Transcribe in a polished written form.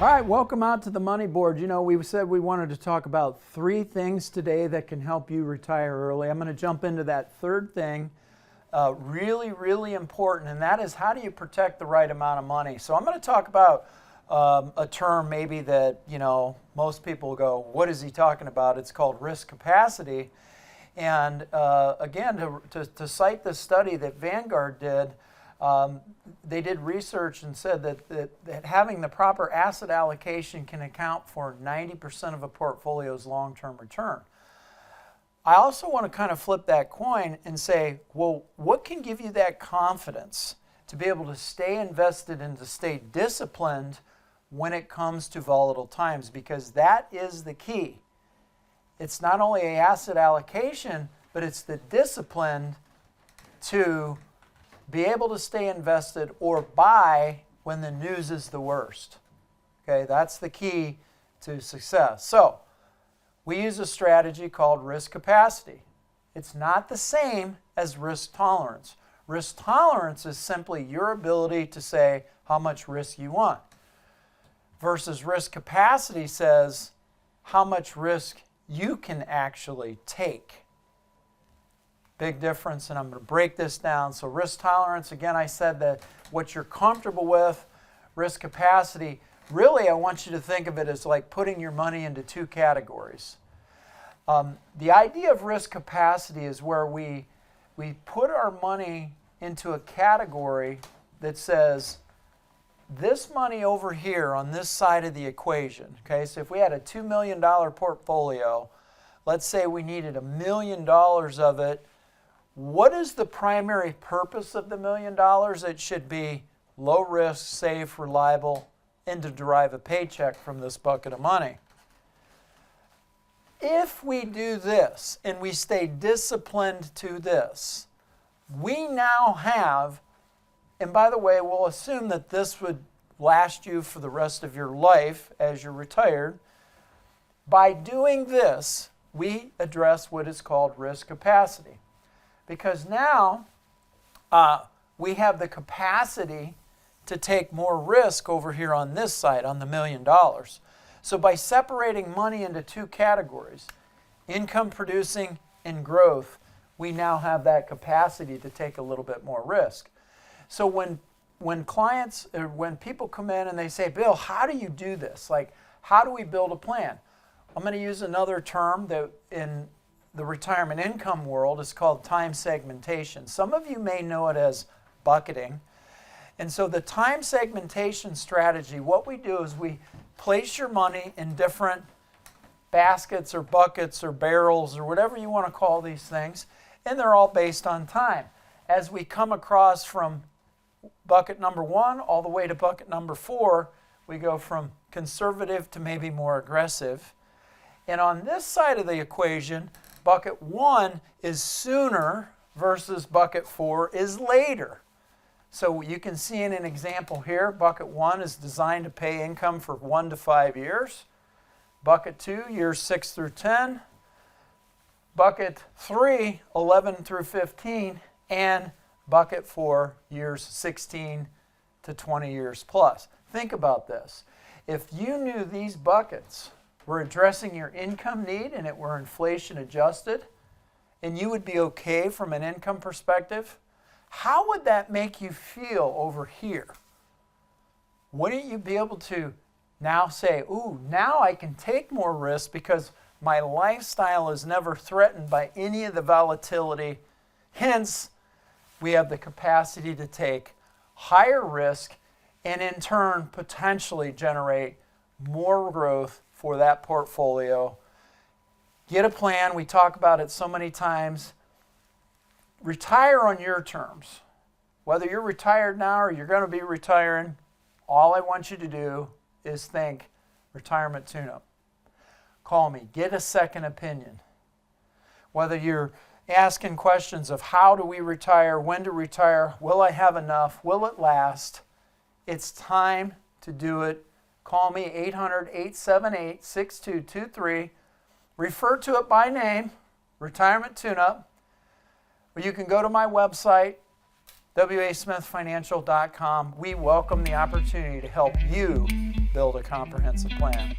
All right, welcome out to the Money Board. You know, we said we wanted to talk about 3 things today that can help you retire early. I'm going to jump into that third thing, really important, and that is how do you protect the right amount of money. So I'm going to talk about a term maybe that, you know, most people go, what is he talking about? It's called risk capacity. And again, to cite the study that Vanguard did, they did research and said that having the proper asset allocation can account for 90% of a portfolio's long-term return. I also want to kind of flip that coin and say, well, what can give you that confidence to be able to stay invested and to stay disciplined when it comes to volatile times? Because that is the key. It's not only an asset allocation, but it's the discipline to be able to stay invested or buy when the news is the worst. Okay, that's the key to success. So, we use a strategy called risk capacity. It's not the same as risk tolerance. Risk tolerance is simply your ability to say how much risk you want. Versus risk capacity says how much risk you can actually take. Big difference, and I'm going to break this down. So risk tolerance, again, I said that what you're comfortable with. Risk capacity, really I want you to think of it as like putting your money into 2 categories. The idea of risk capacity is where we put our money into a category that says this money over here on this side of the equation. Okay, so if we had a $2 million portfolio, let's say we needed $1 million of it. What is the primary purpose of the $1 million? It should be low risk, safe, reliable, and to derive a paycheck from this bucket of money. If we do this and we stay disciplined to this, we now have, and by the way, we'll assume that this would last you for the rest of your life as you're retired. By doing this, we address what is called risk capacity. Because now we have the capacity to take more risk over here on this side, on the $1 million. So by separating money into 2 categories, income producing and growth, we now have that capacity to take a little bit more risk. So when clients, or when people come in and they say, Bill, how do you do this? Like, how do we build a plan? I'm going to use another term that in the retirement income world is called time segmentation. Some of you may know it as bucketing. And so the time segmentation strategy, what we do is we place your money in different baskets or buckets or barrels or whatever you want to call these things, and they're all based on time. As we come across from bucket number 1 all the way to bucket number 4, we go from conservative to maybe more aggressive. And on this side of the equation, bucket 1 is sooner versus bucket 4 is later. So you can see in an example here, bucket 1 is designed to pay income for 1 to 5 years. Bucket 2, years 6 through 10. Bucket 3, 11 through 15. And bucket 4, years 16 to 20 years plus. Think about this. If you knew these buckets were addressing your income need and it were inflation adjusted, and you would be okay from an income perspective, how would that make you feel over here? Wouldn't you be able to now say, ooh, now I can take more risk because my lifestyle is never threatened by any of the volatility. Hence, we have the capacity to take higher risk and in turn potentially generate more growth for that portfolio. Get a plan. We talk about it so many times. Retire on your terms. Whether you're retired now or you're going to be retiring, all I want you to do is think retirement tune-up. Call me. Get a second opinion. Whether you're asking questions of how do we retire, when to retire, will I have enough, will it last? It's time to do it. Call me 800-878-6223. Refer to it by name, Retirement Tune-Up. Or you can go to my website, wasmithfinancial.com. We welcome the opportunity to help you build a comprehensive plan.